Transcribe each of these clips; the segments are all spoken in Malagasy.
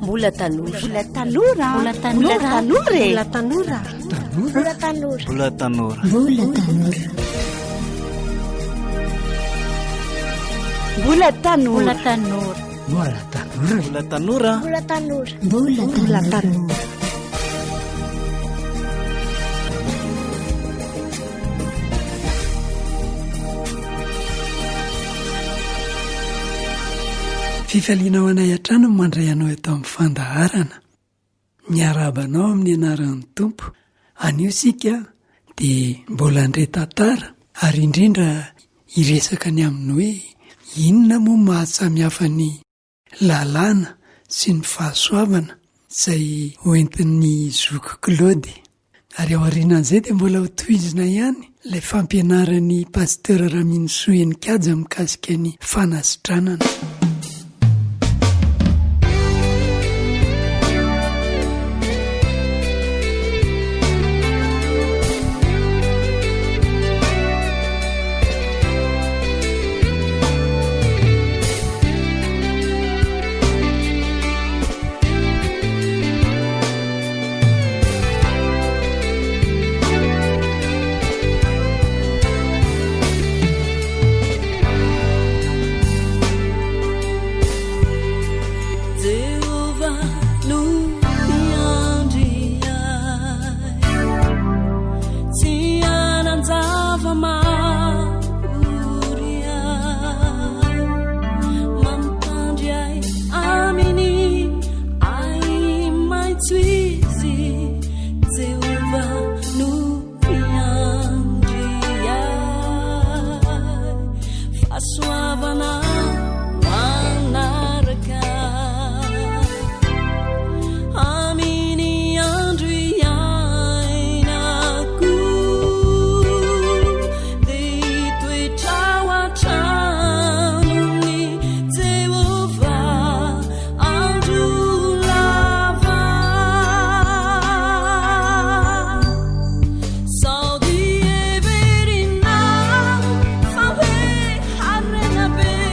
Mbola tanora. Mbola tanora. Mbola tanora. Mbola tanora. Mbola tanora. Mbola tanora. Mbola tanora. Mbola tanora. Mbola tanora. Mbola tanora. Mbola tanora. Mbola tanora. Mbola tanora. Fifalianao anay an-trano mandray anao eto amin'ny fandaharana. Miarabanao amin'ny anaran'ny Tompo. Anio sika dia mbola andre tantara ary indrindra hiresaka ny aminy hoe inona moa mahasamihafa ny lalàna sy ny fahasoavana izay hoentin'ny Zoky Claude. Ary ao aorianan'izay dia mbola ho tohizina ihany ilay fampianaran'ny pasteur Raminosoa Enikajy mikasika ny fanasitranana. Saudi Everina, Fawe Harena Be.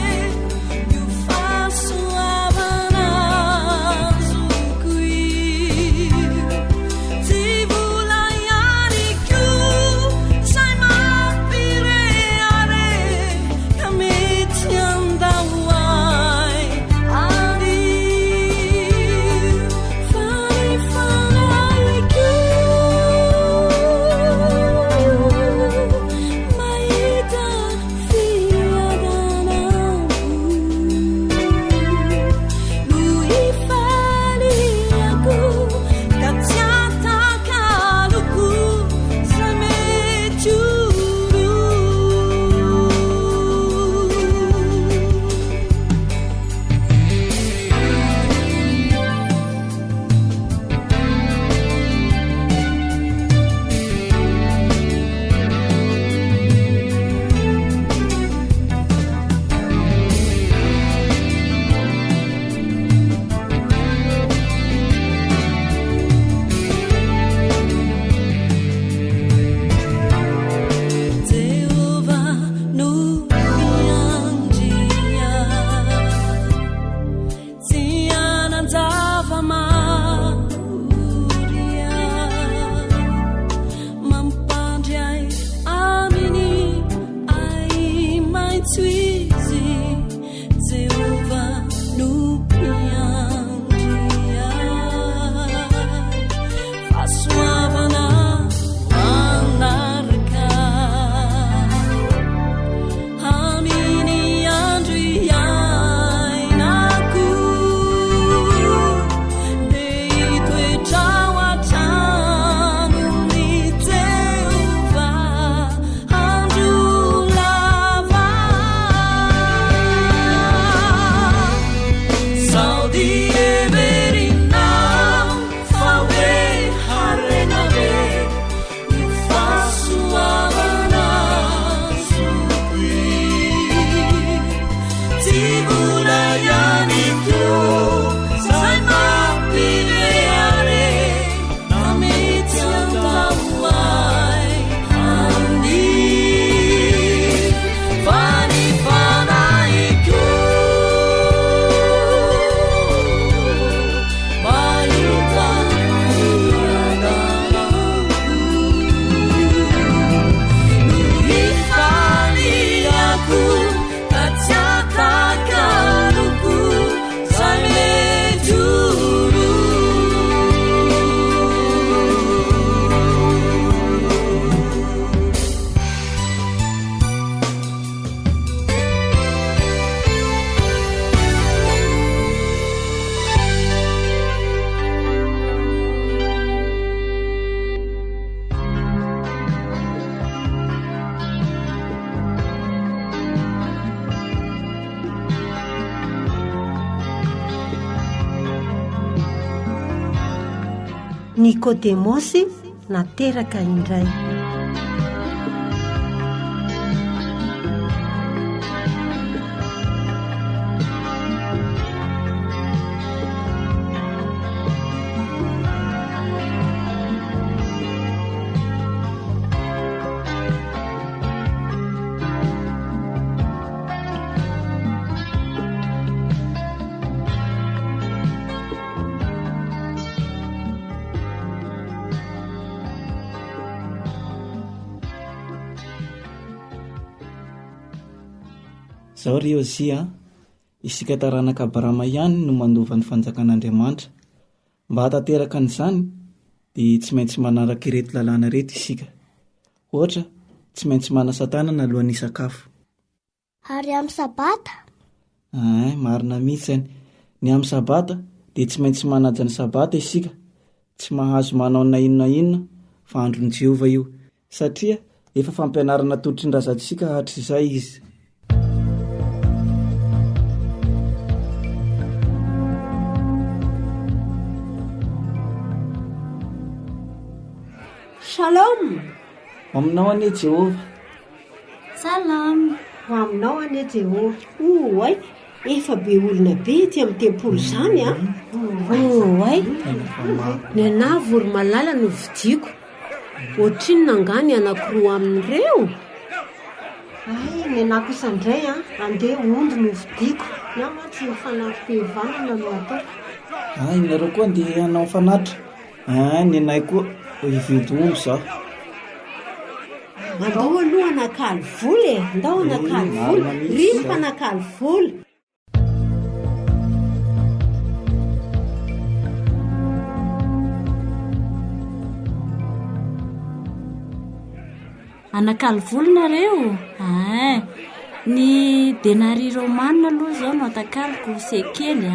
Nikodemosy nateraka indray. Zao ry Ozia, isika taranaka Abrahama ihany no mandova ny fanjakan'Andriamanitra. Mba hatateraka an'izany dia tsy maintsy manaraka ireto lalàna reto isika. Ohatra, tsy maintsy manasa tanana alohan'ny sakafo. Ary amin'ny sabata? Marina mihitsy zany. Ny amin'ny sabata dia tsy maintsy manaja ny sabata isika. Tsy mahazo manao na inona inona fa andron'i Jehova io. Satria efa fampianarana totrin-drazantsika hatr'izay izy. Shalom! Aminao anie Jehova. Salam. Ho aminao anie Jehova. Oay, efa be olona be ety amin'ny tempolo izany a. Oay, ny anahy vory malala no vidiko. Ohatriny nangany anankiroa amin'ireo. Ny anahy kosa indray a, andeha ondy no vidiko. Nama tsy mifanampim-pihavanana no atao. Nareo koa andeha hanao fanatra. Ny anay koa hividy omby zaho. Andao aloha anakaly voly e. Andao anakaly voly. Ripa anakaly voly. Anakaly voly nareo. Ny denari romana aloha zao no atakaliko sekely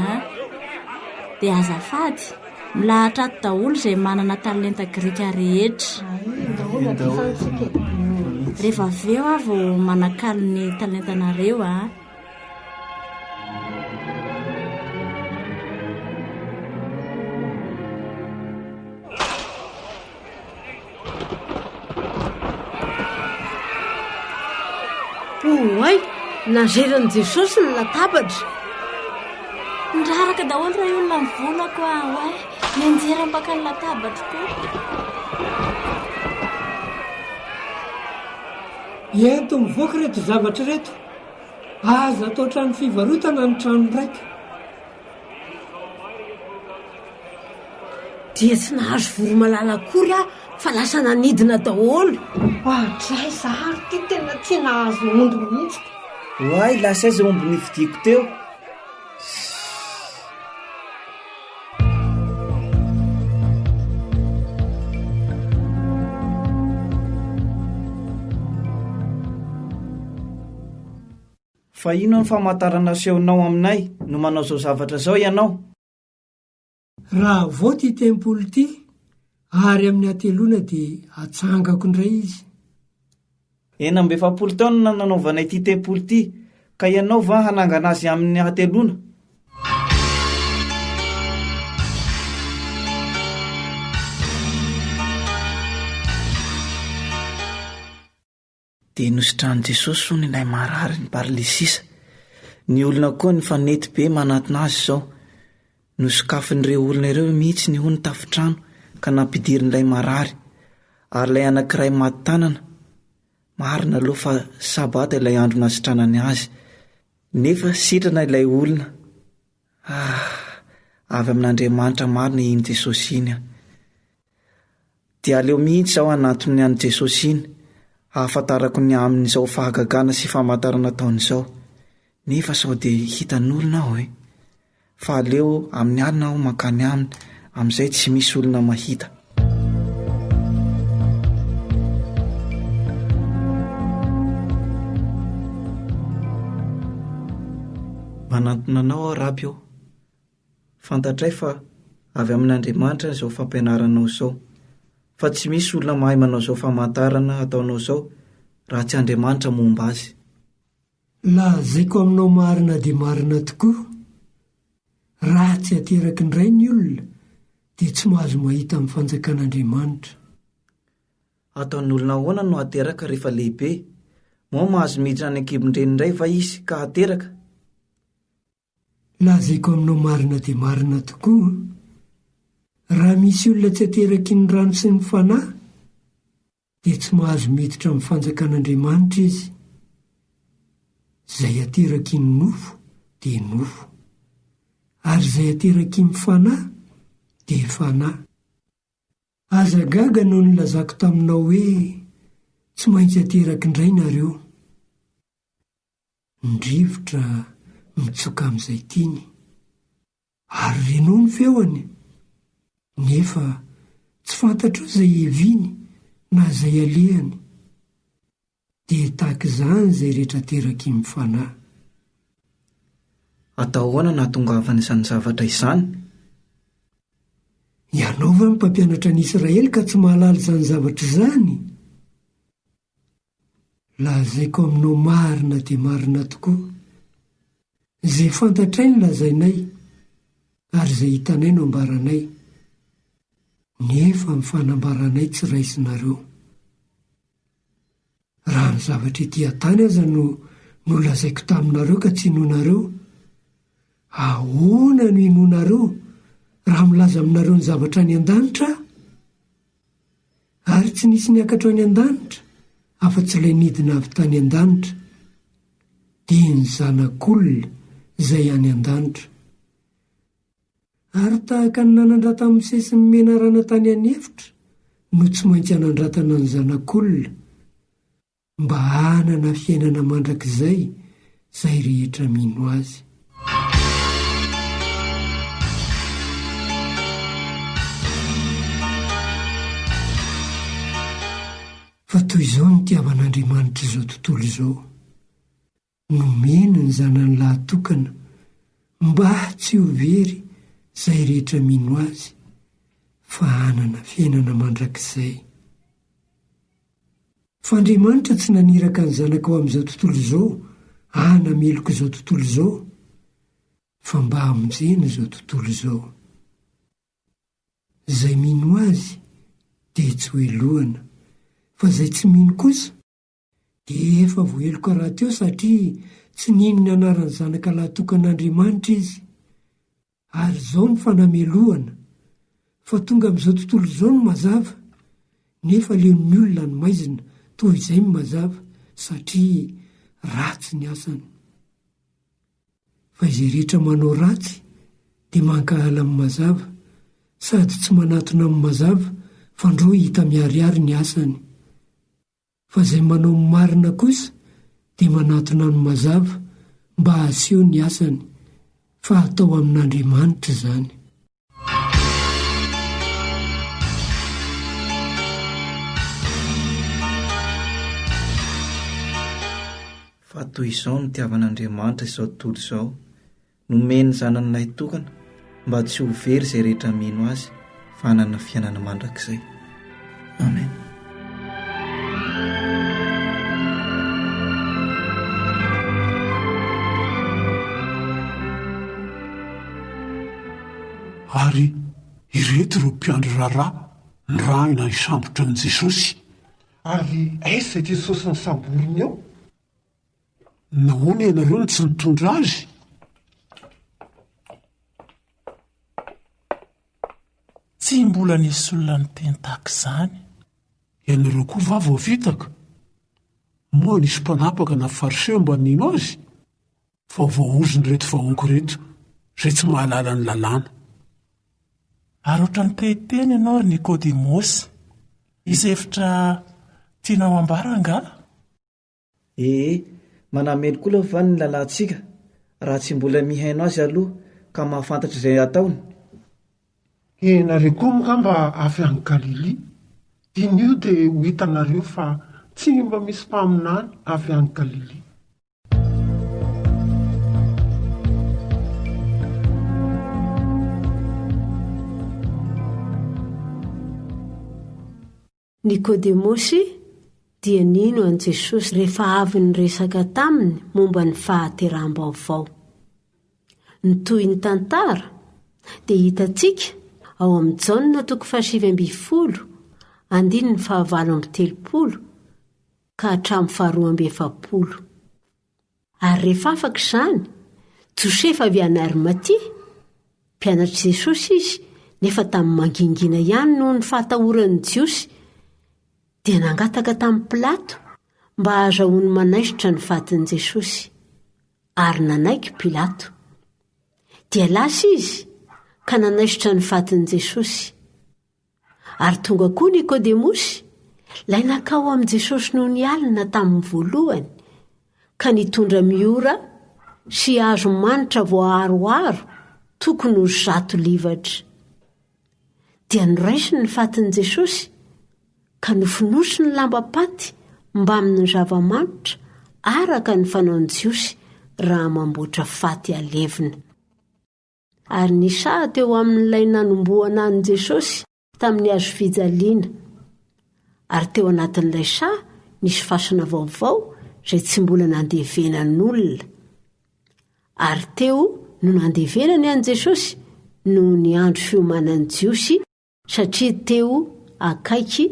dia azafady. Milahatra ato daholo izay manana talenta grika rehetra. Rehefa avy eo vao manakaly ny talentanareo Oay, nazeran'i Jesosy ny latabatra. Ndraraka daholo raha olona mivolako oay. Nianjera mpaka ny latabatra koa. Ento mivoaka reto zavatra reto. Aza atao trano fivarotana ny trano raika. Dia tsy nahazo vory malala akory fa lasa nanidina daholo. Hatray zahary ty tena tsy nahazo ondy mihitsy. Oay, lasa aiza omby nividiko teo. Fa ino ny famantarana sehonao aminay no manao zao zavatra zao ianao? Raha vao ty tempolo ty, ary amin'ny atelona dia atsangako indray izy. Ena mbe 70 taona nanaovanay ty tempolo ty, ka ianao va hanangana azy amin'ny atelona? Dia nositran'i Jesosy ho ny ilay marary ny paralysisa. Ny olona koa ny fanety be manatona azy izao. Nosokafin'ireo olona ireo mihitsy ny ho ny tafitrano ka nampidirin'ilay marary. Ary ilay anankiray maty tanana. Marina aloha fa sabata ilay andro nasitranany azy. Nefa sitrana ilay olona. Avy amin'Andriamanitra marina iny Jesosy iny. Dia aleo mihitsy aho anatony an'i Jesosy iny. Hahafantarako ny amin'izao fahagagana sy famantarana taon'izao. Nefa sao dia hitan'olona aho fa aleo amin'ny alina aho mankany aminy, amin'izay tsy misy olona mahita. Manantona anao aho Raby aho. Fantatray fa avy amin'Andriamanitra izao fampianaranao izao. Fa tsy misy olona mahay manao izao famantarana ataonao izao raha tsy Andriamanitra momba azy. Lazaiko aminao marina dia marina tokoa. Raha tsy ateraka indray ny olona dia tsy mahazo mahita amin'ny fanjakan'Andriamanitra. Ataon'ny olona ahoana no hateraka rehefa lehibe? Moa mahazo miditra any ankibon-dreny indray va izy ka hateraka? Lazaiko aminao marina dia marina tokoa. Raha misy olona tsy ateraky ny rano sy ny fanahy, dia tsy mahazo miditra amin'ny fanjakan'Andriamanitra izy. Izay ateraky ny nofo dia nofo, ary izay ateraky ny fanahy dia fanahy. Aza gaga no nilazako taminao hoe tsy maintsy ateraky indray nareo. Ndrivotra mitsoka amin'izay tiany, ary reno ny feoany, nefa tsy fantatro izay eviany na izay alehany. Dia tahaka izany izay rehetra ateraky ny fanahy. Atao ahoana nahatongavana izany zavatra izany? Ianao va ny mpampianatra an'Israely ka tsy mahalala izany zavatra izany? Lazaiko aminao marina dia marina tokoa. Izay fantatray no lazainay, ary izay hitanay no ambaranay. Nefa ny fanambaranay tsy raisinareo. Raha ny zavatra ety an-tany aza no lazaiko taminareo ka tsy inonareo, ahoana no inonareo raha milaza aminareo ny zavatra any an-danitra? Ary tsy nisy niakatra any an-danitra, afa-tsy ilay nidina avy tany an-danitra, dia ny zanak'olona izay any an-danitra. Ary tahaka ny nanandrata amin'ny sesin'ny menarana tany an'efitra, no tsy maintsy hanandratana ny zanak'olona, mba hanana fiainana mandrakizay izay rehetra mino azy. Fa toy izao ny tiavan'Andriamanitra izao tontolo izao. Nomeny ny zanany lahatokana mba tsy ho very izay rehetra mino azy, fa hanana fiainana mandrakizay. Fa Andriamanitra tsy naniraka ny zanaka ao amin'izao tontolo izao hanameloko izao tontolo izao, fa mba hamonjena izao tontolo izao. Izay mino azy dia tsy hoelohana, fa izay tsy mino kosa dia efa voaheloka rahateo satria tsy nino ny anaran'ny zanaka lahatokan'Andriamanitra izy. Ary izao ny fanamelohana, fa tonga amin'izao tontolo izao no mazava, nefa leon'ny olona ny maizina toy izay ny mazava satria ratsy ny asany. Fa izay rehetra manao ratsy dia mankahala amin'ny mazava, sady tsy manatona amin'ny mazava fa ndro hita miariary ny asany. Fa izay manao marina kosa dia manatona ny mazava mba haseho ny asany, fa atao amin'Andriamanitra izany. Fa toy izao ny tiavan'Andriamanitra izao tontolo izao, nomeny zanan'ilay tokana mba tsy ho very izay rehetra mino azy, fa hanana fiainana mandrakizay. Amen. Ary ireto ireo mpiandro raharaha nirahina hisambotra an'i Jesosy. Ary aiza Jesosy ny samboriny eo? Nahoana ianareo no tsy nitondra azy? Tsy mbola nisy olona niteny tahaka izany. Ianareo koa va vao vitaka? Moa nisy mpanapaka na fariseo mba nino azy? Fa voaozony reto vahoaka reto, izay tsy mahalala ny lalàna. Ary oatra ny tehiteny ianao ry Nikodimosy, izefitra tianao ambara nga? Manamely koa aloha va ny lalàntsika, raha tsy mbola mihaino azy aloha ka mahafantatra izay ataony. Nareo koa mokamba avy any Galili, dinio dia ho hitanareo fa tsy mba misy mpaminany avy any Galili. Nikodemosy dia nino an' Jesosy rehefa avy ny resaka taminy momba ny fahateram-baovao. Ny toy ny tantara dia hitantsika ao amin'ny jaona toko 7:20 andiny ny 9:30 ka hatramin'ny 12:70. Ary rehefa afaka izany, Josefa avy any Arimatia, mpianatr' Jesosy izy, nefa tamin'ny mangingina ihany noho ny fahatahoran'ny Jiosy, dia nangataka tamin'ny Pilato mba ahazahoany manaisitra ny vatin'i Jesosy. Ary nanaiky Pilato. Dia lasa izy ka nanaisitra ny vatin'i Jesosy. Ary tonga koa Nikodemosy, ilay nakao amin'i Jesosy noho ny alina tamin'ny voalohany, ka nitondra miora sy hazo manitra voaharoharo tokony ho 100 livatra. Dia noraisiny ny vatin'i Jesosy ka nofonosiny ny lamba-paty mba amin'ny zava-manitra araka ny fanaon'i Jiosy raha mamboatra faty alevina. Ary nisaha teo amin'ilay nanomboana an'i Jesosy tamin'ny hazo fijaliana. Ary teo anatin'ilay saha nisy fasana vaovao izay tsy mbola nandevenan'olona. Ary teo no nandevenany an'i Jesosy noho ny andro fiomanan'i Jiosy, satria teo akaiky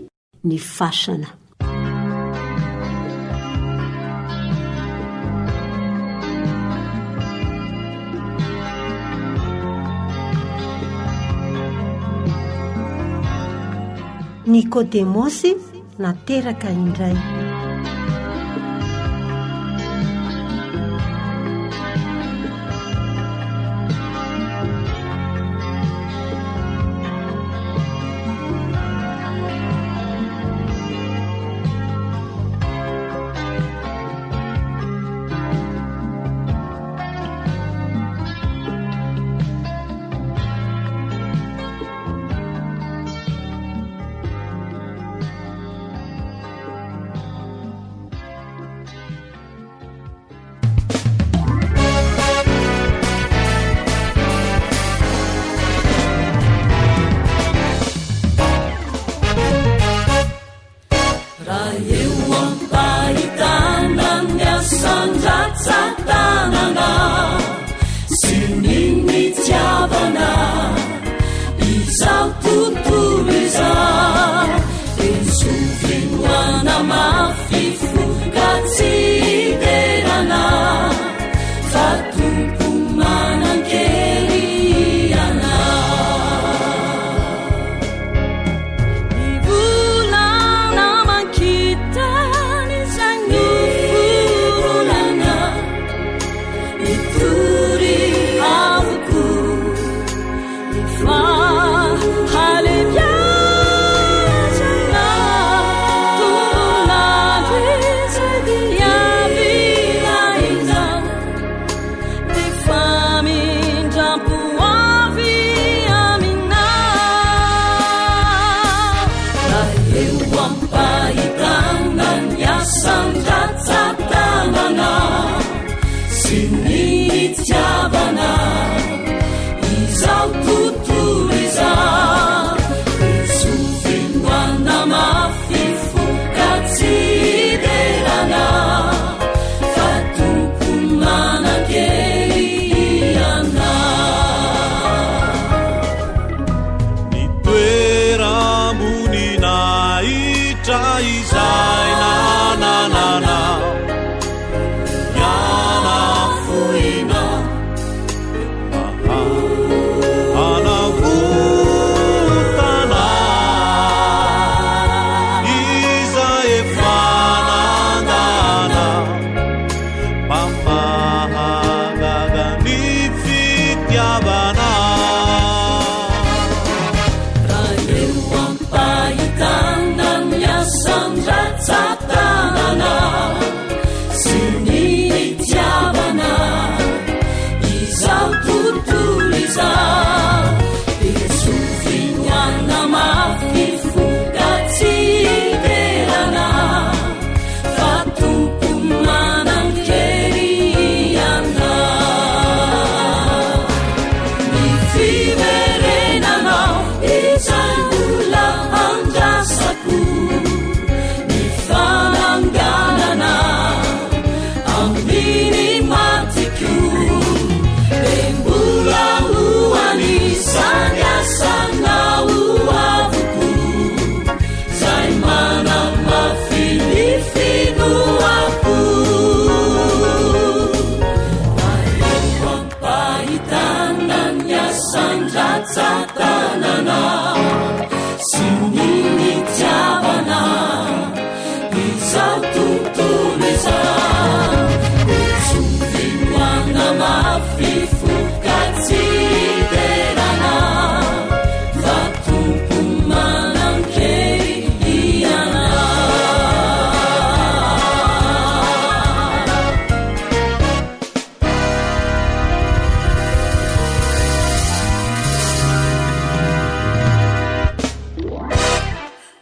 ny fasana. Nikodemosy nateraka indray.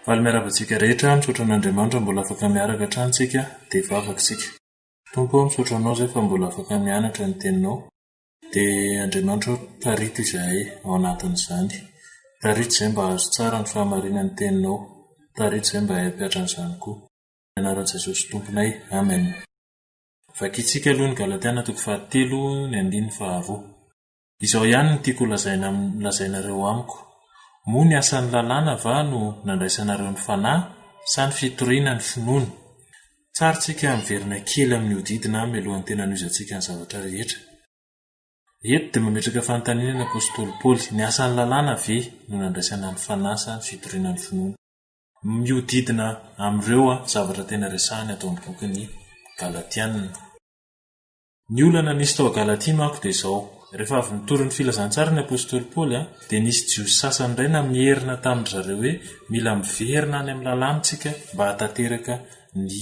Faly miarabantsika rehetra, misaotra an'Andriamanitra mbola afaka miaraka hatrantsika dia vavaksika. Tompo, misaotra anao izay fa mbola afaka mianatra ny teninao, dia Andriamanitra tarito izay ao anatin'izany. Tarito izay mba azo tsara ny fahamarinan'ny teninao, tarito izay mba hampiatra an'izany koa. Ny anaran'i Jesosy Tomponay, Amen. Vakitsika aloha ny Galatiana 3:1-2. Izao ihany no tiako lazainareo amiko. Moa ny asan'ny lalàna va no nandraisanareo ny fanahy sa ny fitoriana ny finoana? Tsara tsika miverina kely amin'ny hodidina mialohan'ny tena hanozantsika ny zavatra rehetra. Eto dia mametraka fanontaniana Apôstôly Paoly, ny asan'ny lalàna ve no nandraisana ny fanahy sa ny fitoriana ny finoana? Mihodidina amin'ireo zavatra tena resahany atao amin'ny bokin'ny Galatiana. Ny olana nisy tao Galatia manko dia izao. Rehefa avy nitory ny filazantsara ny Apôstôly Paoly dia nisy jiosy sasany indray na mierina tamin'ny zareo hoe mila miverina any amin'ny lalàntsika mba hatateraka ny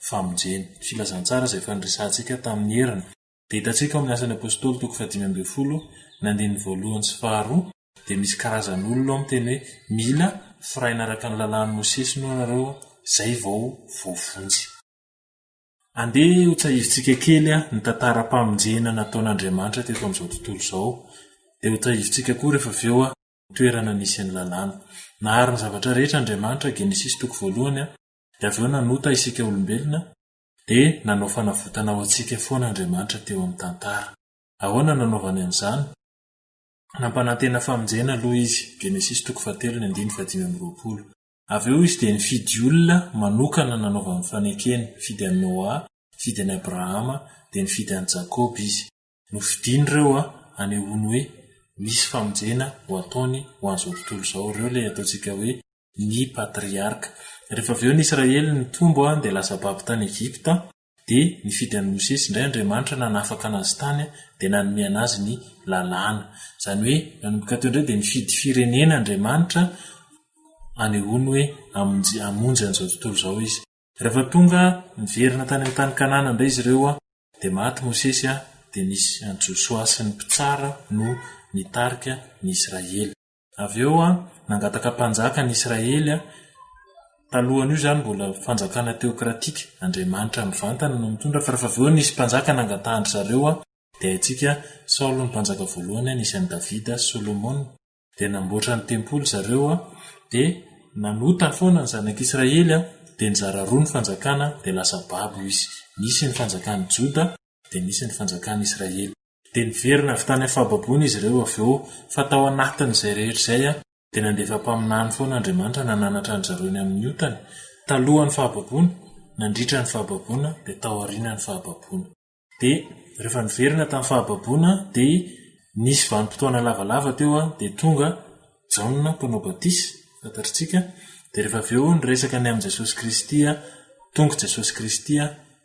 famonjena. Filazantsara izay fandresantsika tamin'ny herina. Dia hitantsika amin'ny asan'ny Apôstôly 5:12-2 dia misy karazan'olona ao miteny hoe mila firaina araka ny lalàn'i Mosesy no anareo izay vao voavonjy. Andeha ho tsahivitsika kely ny tantara-pamonjena nataon'Andriamanitra teto amin'izao tontolo izao, dia ho tsahivitsika koa rehefa avy eo toerana nisy ny lalàna. Nahary ny zavatra rehetra Andriamanitra, Genesis 1, dia avy eo nanota isika olombelona, dia nanao fanavotana ho antsika foana Andriamanitra teo amin'ny tantara. Ahoana nanaovany amin'izany? Nampanantena famonjena aloha izy, Genesis 3:1-5. Avy eo izy dia nifidy olona manokana nanaovany fanekeny, fidy an'i Noa, fidy an'i Abrahama, dia nifidy an'i Jakob izy. Nofidin'ireo anehoany hoe misy famonjena ho ataony ho an'izao tontolo izao. Ireo ilay ataontsika hoe ny patriarka. Rehefa avy eo ny Israely ny tombo dia lasa babo tany Egypta, dia nifidy an'i Mosesy indray Andriamanitra nanafaka anazy tany dia nanome anazy ny lalàna. Izany hoe nanomboka teo indray dia nifidy firenena Andriamanitra anehoany hoe hamonjy an'izao tontolo izao izy. Rehefa tonga niverina tany amin'ny tany Kanana indray izy ireo dia maty Mosesy dia nisy an'i Joshua sy ny mpitsara no nitarika ny Israely. Avy eo nangataka mpanjaka ny Israely. Talohany io izany mbola fanjakana teokratika, Andriamanitra mivantana no mitondra, fa rehefa avy eo nisy mpanjaka nangatahany zareo dia haitsika Saolo ny mpanjaka voalohany, nisy an'i Davida sy Solomona, dia namboatra ny tempolo zareo dia nanota foana ny zanak'Israely dia nizara roa ny fanjakana dia lasa babo izy. Nisy ny fanjakan'i Joda dia nisy ny fanjakan'i Israely. Dia niverina avy tany amin'ny fahababoana izy ireo. Avy eo fatao anatin'izay rehetra izay dia nandefa mpaminany foana Andriamanitra nananatra ny zareo ny amin'ny otany. Talohan'ny fahababoana, nandritra ny fahababoana, dia tao aorian'ny fahababoana. Dia rehefa niverina tamin'ny fahababoana dia nisy vanim-potoana lavalava teo dia tonga Jaona mpanao batisa, fantatritsika. Dia rehefa avy eo niresaka ny amin'i Jesosy Kristy, tonga Jesosy Kristy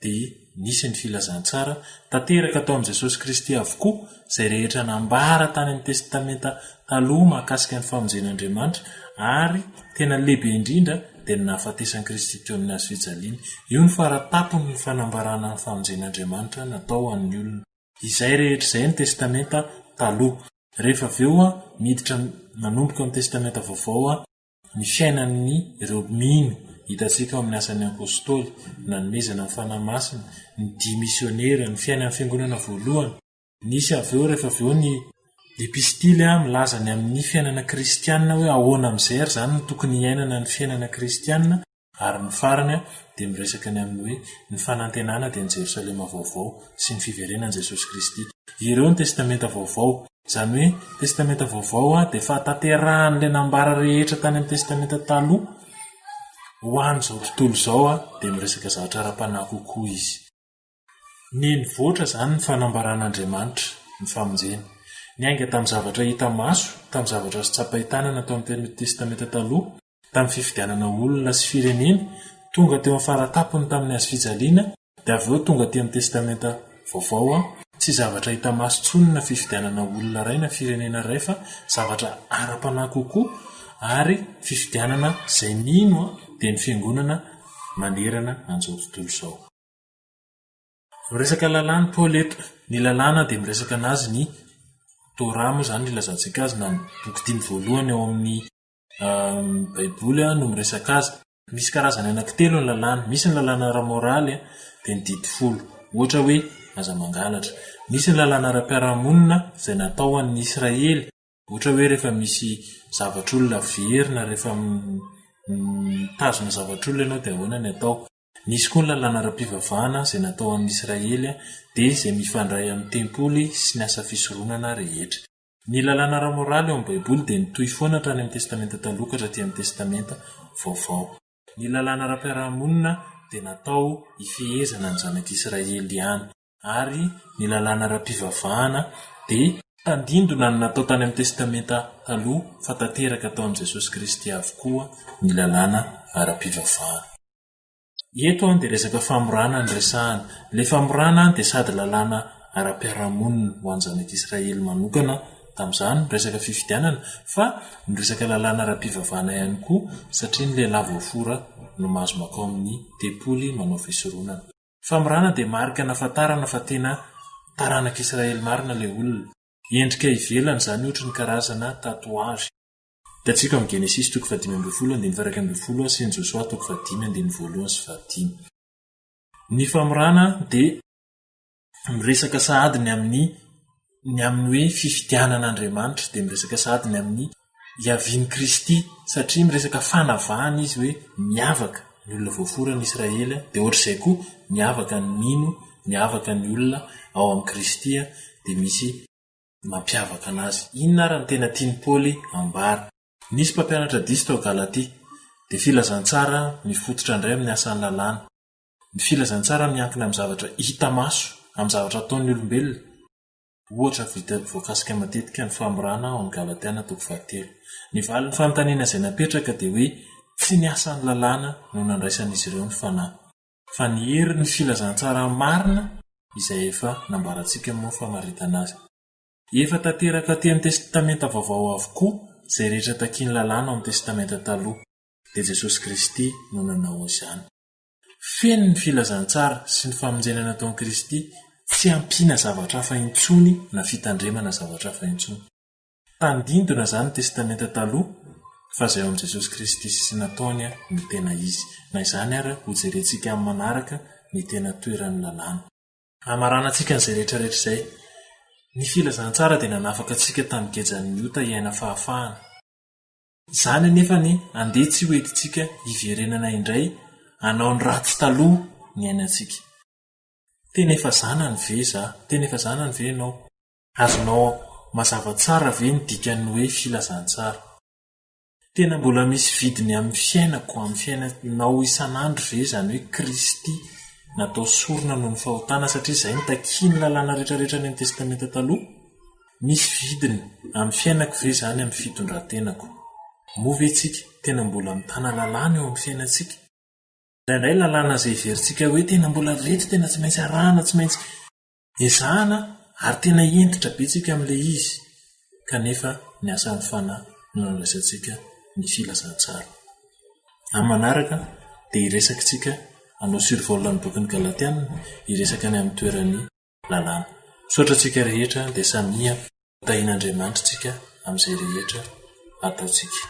dia nisy ny filazantsara tanteraka tao amin'i Jesosy Kristy avokoa izay rehetra nambara tany amin'ny testamenta taloha mahakasika ny famonjen'Andriamanitra, ary tena lehibe indrindra dia ny nahafatesan'i Kristy teo amin'ny hazo fijaliana. Io ny faratapony ny fanambarana ny famonjen'Andriamanitra natao an'ny olona. Izay rehetra izay ny testamenta taloha. Rehefa avy eo miditra nanomboka amin'ny testamenta vaovao ny fiainan'ny ireo mino, hitantsika amin'ny asan'ny Apôstôly, nanomezana ny fanahy masina, ny 10 misionera, ny fiainan'ny fiangonana voalohany. Nisy avy eo rehefa avy eo ny epistily milaza ny amin'ny fiainana kristianina hoe ahoana amin'izay ary izany no tokony iainana ny fiainana kristianina, ary ny farany dia miresaka ny amin'ny hoe ny fanantenana dia ny Jerosalema vaovao sy ny fiverenan'i Jesosy Kristy. Ireo ny testamenta vaovao. Izany hoe testamenta vaovao dia fahataterahan'ilay nambara rehetra tany amin'ny testamenta taloha ho an'izao tontolo izao dia miresaka zavatra ara-panahy kokoa izy. Ny nivoatra izany ny fanambaran'Andriamanitra ny famonjena. Niainga tamin'ny zavatra hita maso, tamin'ny zavatra sy tsapahitana tao amin'ny testamenta taloha, tamin'ny fifidianana olona sy firenena, tonga teo amin'ny faratapony tamin'ny hazo fijaliana, dia avy eo tonga teo amin'ny testamenta vaovao tsy zavatra hita maso tsony na fifidianana olona iray na firenena iray, fa zavatra ara-panahy kokoa, ary fifidianana izay mino dia ny fiangonana manerana an'izao tontolo izao. Miresaka lalàna Paoly eto. Ny lalàna dia miresaka anazy ny Torah moa izany ilazantsika azy, na boky 10 voalohany ao amin'ny baiboly no miresaka azy. Misy karazany anankitelo ny lalàna. Misy ny lalàna ara-moraly dia ny didy folo, ohatra hoe aza mangalatra. Misy ny lalàna ara-piarahamonina izay natao an'ny Israely, ohatra hoe rehefa misy zavatr'olona verina, rehefa tazona zavatr'olona ianao dia ahoana ny atao. Misy koa ny lalàna ara-pivavahana izay natao an'ny Israely dia izay mifandray amin'ny tempoly sy ny asa fisoronana rehetra. Ny lalàna ara-moraly eo amin'ny baiboly dia nitohy foana hatrany amin'ny testamenta taloha ka hatraty amin'ny testamenta vaovao. Ny lalàna ara-piarahamonina dia natao ifehezana ny zanak'Israely ihany, ary ny lalàna ara-pivavahana dia tandindona ny natao tany amin'ny testamenta taloha fa tanteraka tao amin'i Jesosy Kristy avokoa ny lalàna ara-pivavahana. Eto dia resaka famorana ny resahana. Ilay famorana dia sady lalàna ara-piarahamonina ho an'ny zanak'Israely manokana tamin'izany resaka fifidianana, fa ny resaka lalàna ara-pivavahana ihany koa satria ny lehilahy voafora no mahazo makao amin'ny tempoly manao fisoronana. Famorana dia marika nafatarana fa tena taranak'Israely marina ilay olona. Endrika ivelany izany ohatra ny karazana tatouage. Hitantsika amin'ny Genesis 5:12 sy ny Joshua 5:1-5. Ny famorana dia miresaka sahadiny amin'ny hoe fifidianana Andriamanitra, dia miresaka sahadiny amin'ny iavian'i Kristy, satria miresaka fanavahana izy hoe miavaka ny olona voafora ny Israely, dia ohatr'izay koa miavaka ny mino, miavaka ny olona ao amin'ny Kristy dia misy mampiavaka anazy. Inona ary ny tena tiany Paoly ambara? Nisy mpampianatra diso tao Galatia, dia filazantsara mifototra indray amin'ny asan'ny lalàna. Ny filazantsara miankina amin'ny zavatra hita maso, amin'ny zavatra ataon'ny olombelona. Ohatra voakasika matetika ny famorana ao amin'ny Galatiana 3:7. Ny valin'ny fanontaniana izay napetraka dia hoe tsy ny asan'ny lalàna no nandraisan'izy ireo ny fanahy, fa ny hery ny filazantsara marina izay efa nambarantsika moa famaritana azy. Efa tanteraka aty amin'ny testamenta vaovao avokoa izay rehetra takiany lalàna ao amin'ny testamenta taloha, dia Jesosy Kristy no nanao izany. Feno ny filazantsara sy ny famonjenana taon'i Kristy, tsy ampiana zavatra hafa intsony na fitandremana zavatra hafa intsony. Tandindona izany ny testamenta taloha fa izay ao amin'ny Jesosy Kristy sy nataony ny tena izy. Na izany ary ho jerentsika amin'ny manaraka ny tena toeran'ny lalàna. Hamaranantsika an'izay rehetrarehetra izay, ny filazantsara dia nanafaka antsika tamin'ny gejan'ny ota iaina fahafahana. Izany anefa ny andeha tsy ho entintsika hiverenana indray hanao ny ratsy taloha ny ainantsika. Tena efa zanany ve za? Tena efa zanany ve ianao? Azonao mazava tsara ve ny dikan'ny hoe filazantsara? Tena mbola misy vidiny amin'ny fiainako, amin'ny fiainanao isan'andro ve izany hoe Kristy natao sorona noho ny fahotana, satria izay ny takiany lalàna rehetrarehetra ny amin'ny testamenta taloha? Misy vidiny amin'ny fiainako ve izany amin'ny fitondrantenako? Moa ve tsika tena mbola mitana lalàna eo amin'ny fiainantsika? Indray lalàna izay iverintsika hoe tena mbola reto, tena tsy maintsy arahana, tsy maintsy ezahana, ary tena entitra be tsika amin'ilay izy, kanefa ny asan'ny fanahy no nandraisantsika ny filazantsara. Amin'ny manaraka dia iresaka tsika hanao survol ny bokin'ny Galatiana, iresaka ny amin'ny toeran'ny lalàna. Misaotra tsika rehetra dia samia tahin'Andriamanitra tsika amin'izay rehetra ataotsika.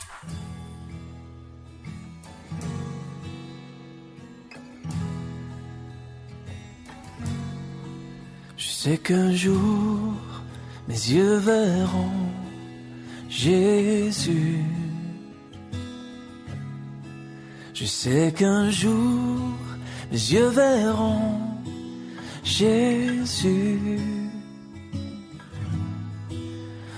Je sais qu'un jour mes yeux verront Jésus. Je sais qu'un jour mes yeux verront Jésus.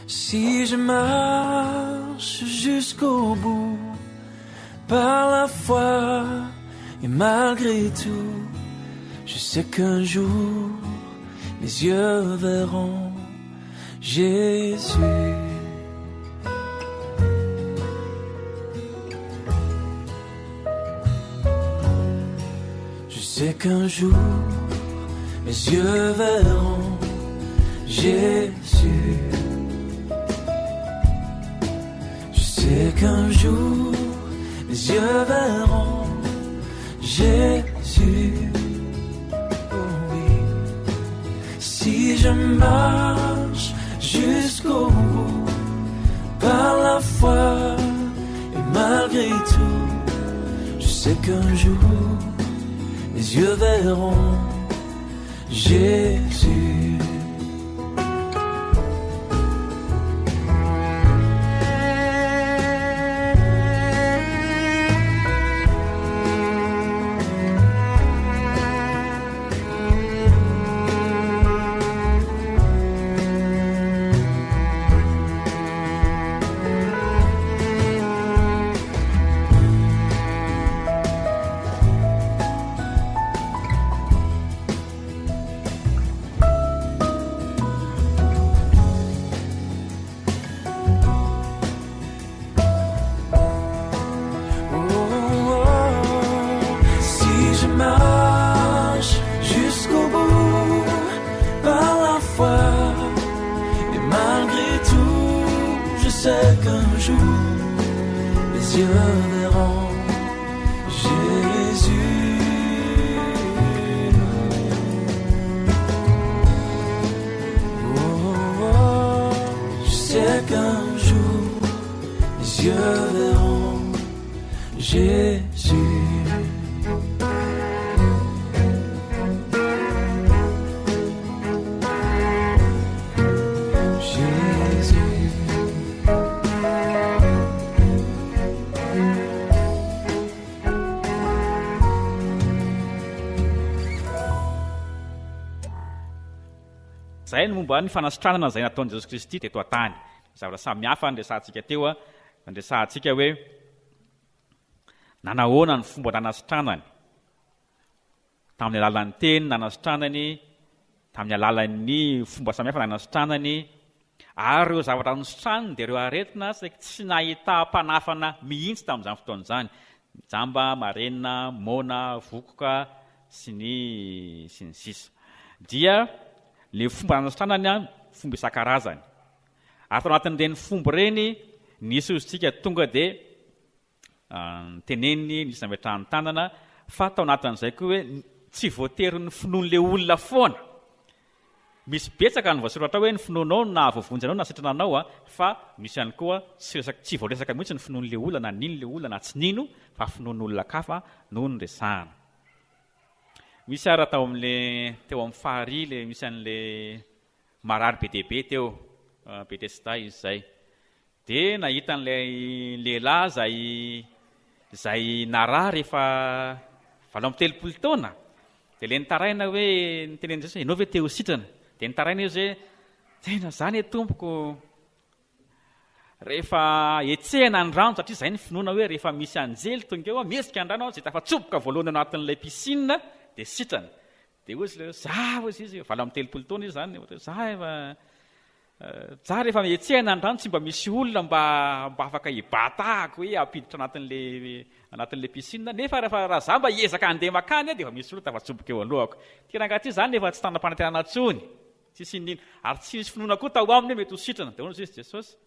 Si je marche jusqu'au bout par la foi et malgré tout, je sais qu'un jour mes yeux verront Jésus. Je sais qu'un jour mes yeux verront Jésus. Je sais qu'un jour mes yeux verront Jésus. Si je marche jusqu'au bout par la foi et malgré tout, je sais qu'un jour, mes yeux verront Jésus. Zay ny momba ny fanasitranana zay nataon'i Jesosy Kristy teto an-tany. Zavatra samihafa andresantsika teo a, andresantsika hoe nanahoana ny fomba nanasitranany. Tamin'ny alalan'ny teny nanasitranany, tamin'ny alalan'ny fomba samihafa nanasitranany, ary ireo zavatra nisitranany dia ireo aretina tsy nahita mpanafana mihitsy tamin'izany fotoana izany. Jamba, marenina, mona, vokoka sy ny sisa. Dia le fomba nanasitranany fomba isan-karazany. Ary tao anatin'ireny fomba ireny nisy ozintsika tonga dia teneniny nisy nametrahany tanana, fa tao anatin'izay koa hoe tsy voatery ny finoan'le olona foana. Misy betsaka ny voasoratra hoe ny finoanao na voavonjy anao na sitrananao fa misy ihany koa tsy voaresaka mihitsy ny finoan'le olona na nin'le olona na tsy nino, fa finoan'olona kafa no ny resahana. Misy ara tao amin'ny fahary le misy an'le marary be dia be teo Betesda izy zay. Dia nahita an'ilay lehilahy zay narary rehefa 30 taona. Dia le nitaraina hoe niteneny Jesosy ianao ve teo sitrana? Dia nitaraina izy hoe tena zany tompoko. Rehefa etsehana ny rano satria zay ny finoana hoe rehefa misy anjely tonga eo mesika andrano zay tafatsoboka voalohany anatin'ilay piscine dia sitrana. Dia ozy le zaho izy 30 taona izy zany. Za rehefa etsehana ny rano tsy mba misy olona mba afaka hibatahako hoe apiditra anatin'ilay piscine, nefa raha za mba hiezaka handeha makany dia efa misy olona tafatsoboka eo alohako. Tirangahty zany efa tsy tanam-panantenana tsony. Tsisy nino. Ary tsy misy finoana koa tao aminy mety ho sitrana. Dia hono izy Jesosy.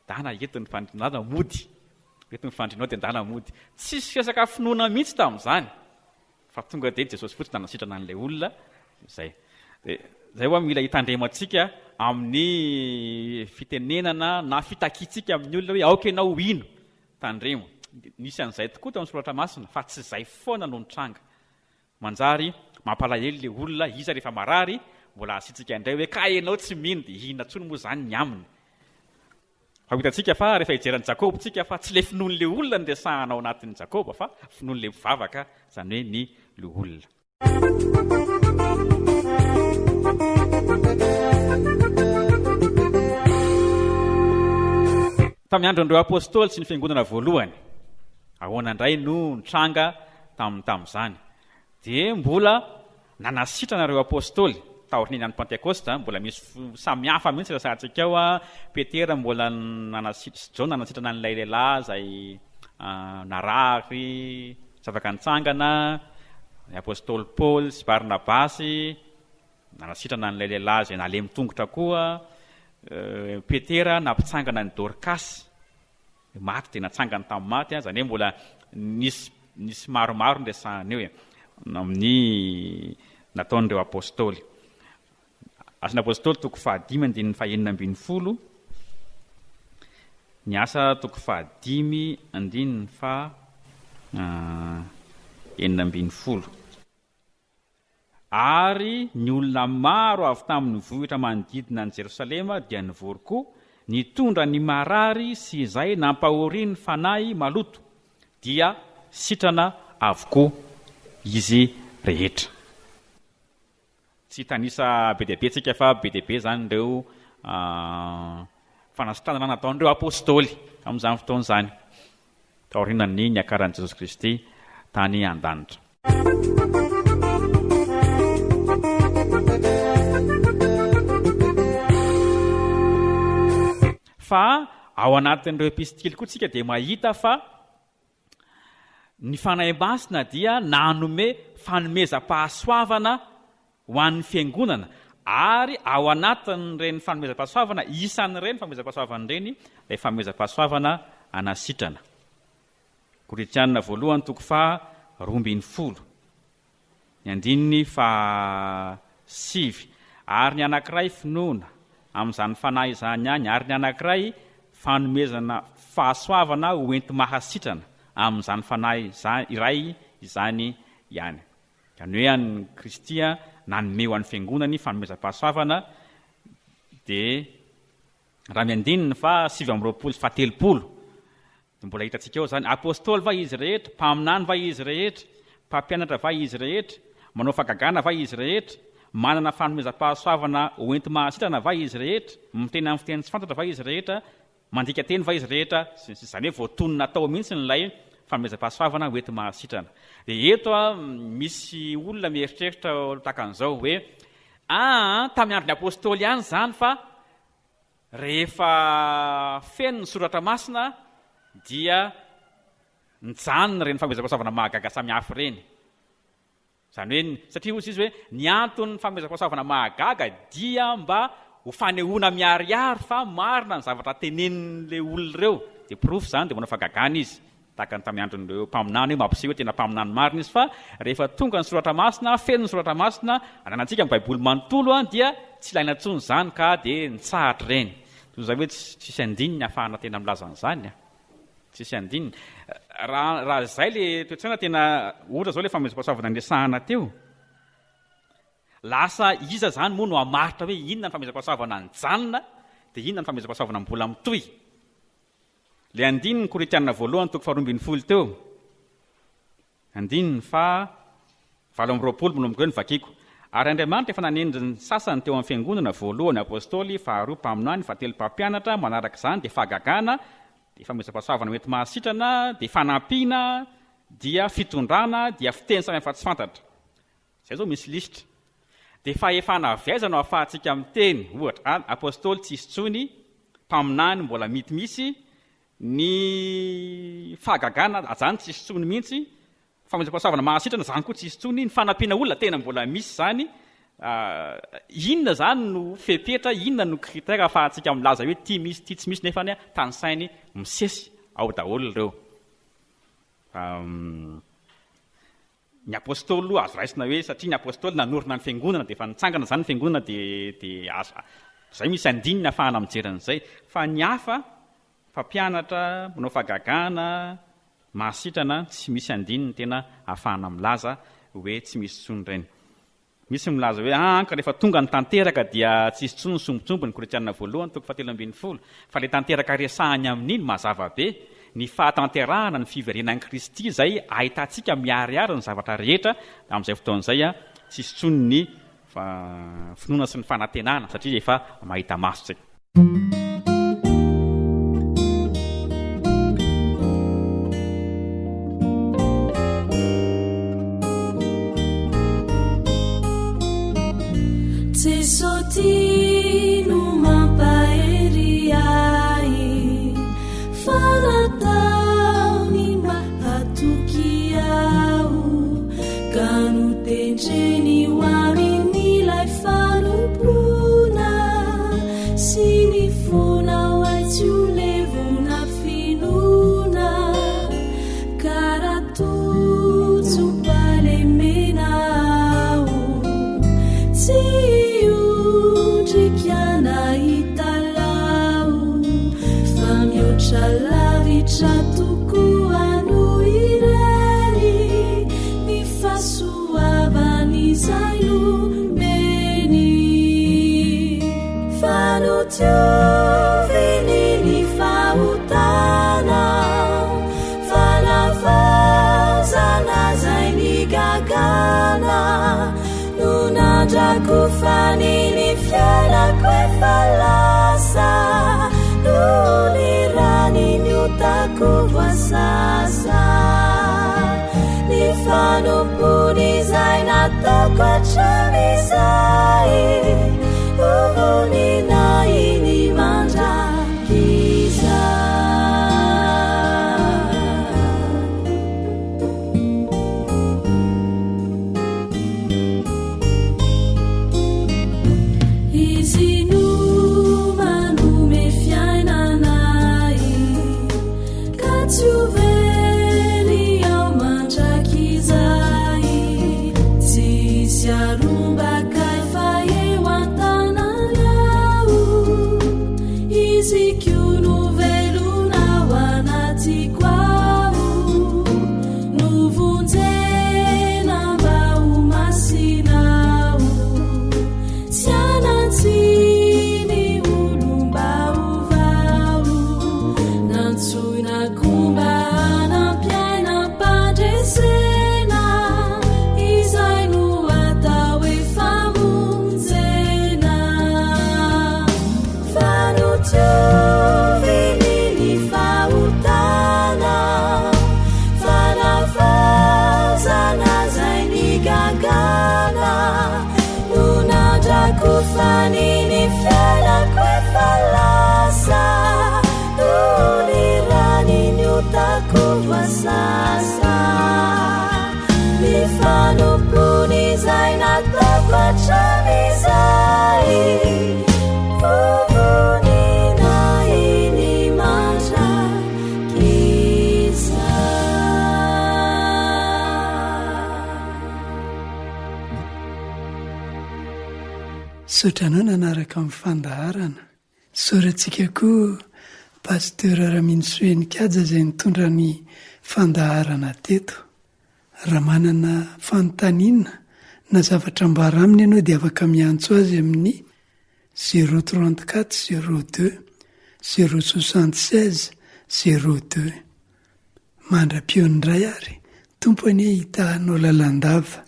Dana entiny fandrinao mody. Entiny fandrinao dia dana mody. Tsisy resaka finoana mihitsy tamin'izany. Fa tonga dia Jesosy fotsy nanasitrana an'ilay olona zay. Zay hoa mila hitandremantsika amin'ny fitenenana na fitakitsika amin'ny olona hoe aoka ianao ino tandremo. Nisy an'izay tokoa tao amin'ny soratra masina fa tsy izay foana no nitranga. Manjary mampalahelo le olona iza rehefa marary, mbola asitsika indray hoe ka ianao tsy mino dia hina tsony moa zany ny aminy. Fa hitantsika fa rehefa hijeran'ny Jakoba tsika fa tsy le finoan'le olona ny resahanao anatin'ny Jakoba fa finoan'le mivavaka zany hoe ny le olona. Tamin'ny andron'ireo apôstôly sy ny fiangonana voalohany, ahoana indray no nitranga tamin'izany. Dia mbola nanasitrana ireo apôstôly taoriny any Pentekosta, mbola misy samihafa mihitsy resantsika ao. Petera mbola John nanasitrana an'ilay lehilahy zay narary zavaka nitsangana. Ny apôstôly Paul sy Barnabasy nanasitrana an'ilay lehilahy zay nalemy tongotra koa. Petera nampitsangana ny Dorcas, maty dia natsangana tamin'ny maty, zany hoe mbola nisy maromaro nresahany eo amin'ny nataon'ireo apôstôly. Asan'ny apôstôly toko 5:19-20. ny asa toko 5:40 ary ny olona maro avy tamin'ny vohitra manodidina ny Jerosalema dia nivory koa nitondra ny marary sy izay nampahoriany fanahy maloto dia sitrana avokoa izy rehetra. Tsy tanisa be deaibe tsika fa be deaibe zany ireo fanasitranana nataon'ireo apôstôly amin'izany fotoana izany taorianany niakaran'i Jesosy Kristy tany an-danitra. Fa ao anatin'ireo epistily koa tsika dia mahita fa ny fanahy masina dia nanome fanomezam-pahasoavana ho an'ny fiangonana ary ao anatin'ireny fanomezam-pahasoavana isan'ireny fanomezam-pahasoavana ireny ilay fanomezam-pahasoavana anasitrana. Korinthianina 1:12 ny andininy 7 ary ny anankiray finoana amin'izany fanahy izany any ary ny anankiray fanomezana fahasoavana ho enti mahasitrana amin'izany fanahy iray izany ihany. Izany hoe any Kristia nanome ho an'ny fiangonany fanomezam-pahasoavana dia raha miandininy 7:30 mbola hitantsika eo zany apôstôly va izy rehetra, mpaminany va izy rehetra, mpampianatra va izy rehetra, manao fagagana va izy rehetra, manana fanomezam-pahasoavana ho enti mahasitrana va izy rehetra, miteny amin'ny fiteny tsy fantatra va izy rehetra, mandika teny va izy rehetra, izany hoe voatonona tao mihitsy nylay fanomezam-pahasoavana ho enti mahasitrana. Dia eto misy olona mieritreritra takan'izao hoe tamin'ny andron'ny apôstôly ihany zany fa rehefa feno ny soratra masina dia nijanona reny fanomezam-pahasoavana mahagaga samihafa reny. Izany hoe satria ozy izy hoe ny antony fanomezam-pahasoavana mahagaga dia mba ho fanehoana miariary fa marina ny zavatra tenenin'le olona ireo. Dia profo zany dia manao fagagana izy tahaka ny tamin'ny andron'ireo mpaminany hoe mampiseho hoe tena mpaminany marina izy fa rehefa tonga ny soratra masina feno ny soratra masina ananantsika amin'ny baiboly manontolo dia tsy ilaina intsony zany ka dia nitsahatra reny. Toy izay hoe tsisy andininy ahafahana tena milaza an'izany tsisy andininy. Raha izay le toetsaina tena ohatra zao le fanomezam-pahasoavana ndresahana teo, lasa iza zany moa no hamaritra hoe inona ny fanomezam-pahasoavana nijanona dia inona ny fanomezam-pahasoavana mbola mitohy. Le andininy Korinthianina 1:12 teo, andininy 7:20 monomboka eo ny vakiko. Ary Andriamanitra efa nanendriny sasany teo amin'ny fiangonana, voalohany apôstôly, faharoa mpaminany, fahatelo mpampianatra, manaraka izany dia fagagana, dia fanomezam-pahasoavana mety mahasitrana, dia fanampiana, dia fitondrana, dia fiteny samihafa tsy fantatra. Izay zao misy lisitra. Dia fahefana avaizana ahafahantsika miteny, ohatra apôstôly tsy isy tsony, mpaminany mbola mity ny fagagana zany tsy isy tsony mihitsy, fanomezam-pahasoavana mahasitrana zany koa tsy isy tsony, ny fanampiana olona tena mbola misy zany. Inona zany no fepetra, inona no critère ahafahantsika milaza hoe ty misy ty tsy misy nefa tany sainy misesy ao daholo ireo. Ny apôstôly aloha azo raisina hoe satria ny apôstôly nanorina ny fiangonana dia efa nitsangana zany ny fiangonana dia zay misy andininy ahafahana mijery an'izay. Fa ny hafa fampianatra, manao fagagana, mahasitrana tsy misy andininy tena ahafahana milaza hoe tsy misy tsony ireny. Misy milaza hoe ka rehefa tonga ny tanteraka dia tsy isy tsony ny sombotsombony, Korinthianina 1:7-12, fa le tanteraka resahany amin'iny mazava be, ny fahatanterahana ny fiverenan'i Kristy zay ahitantsika miariary ny zavatra rehetra amin'izay fotoan'izay tsy isy tsony ny finoana sy ny fanantenana satria efa mahita maso tsika. Sotino mampahery ahy fanataony mahatoky aho ka notentreny ho amin'ilay fanompoana sy ny fona ho aitsy ho levona finoana karatotso palemena aho tsy kiana italao fa mihoatra rehetra tokoa no ireny ny fahasoavan'izay omeny fa no tioviny ny fahotana falavazana zay ny gagana no nandrako faniny fiarako efa lasa no ny rany ny otako voasasa ny fanompony zay natako atramizay ovony nainy mandrakiza izy no manome fiainanay ka tsy ovely ao mandrakizay tsisy arombaka fa eo an-tanany ao izy kio no velona ao anatiko ao no vonjena mba ho masinao tsy anantsiny olomba ovao nantsoina komba anampiaina mpandresena izay no atao efa monjena fa no tioviny ny fahotana falavazana zay ny gagana no nandrako faniny fiarako efa lasa no ny rany ny otako voasasa ny fanompony zay natako atramizay ovony nainy mandrakiza sotranao nanaraka amin'ny fandaharana sorantsika koa paster Raminsoenikaja izay nitondra ny fandaharana teto raha manana fanontaniana na zavatra mbara aminy ianao dia afaka miantso azy amin'ny 034 02 076 02 mandra-pionindray ary tompony hitahanao lalandava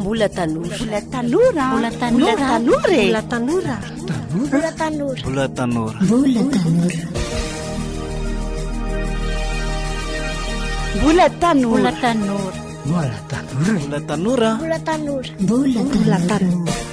mbola tanora mbola tanora mbola tanora mbola tanora mbola tanora mbola tanora mbola tanora mbola tanora mbola tanora mbola tanora mbola tanora mbola tanora mbola tanora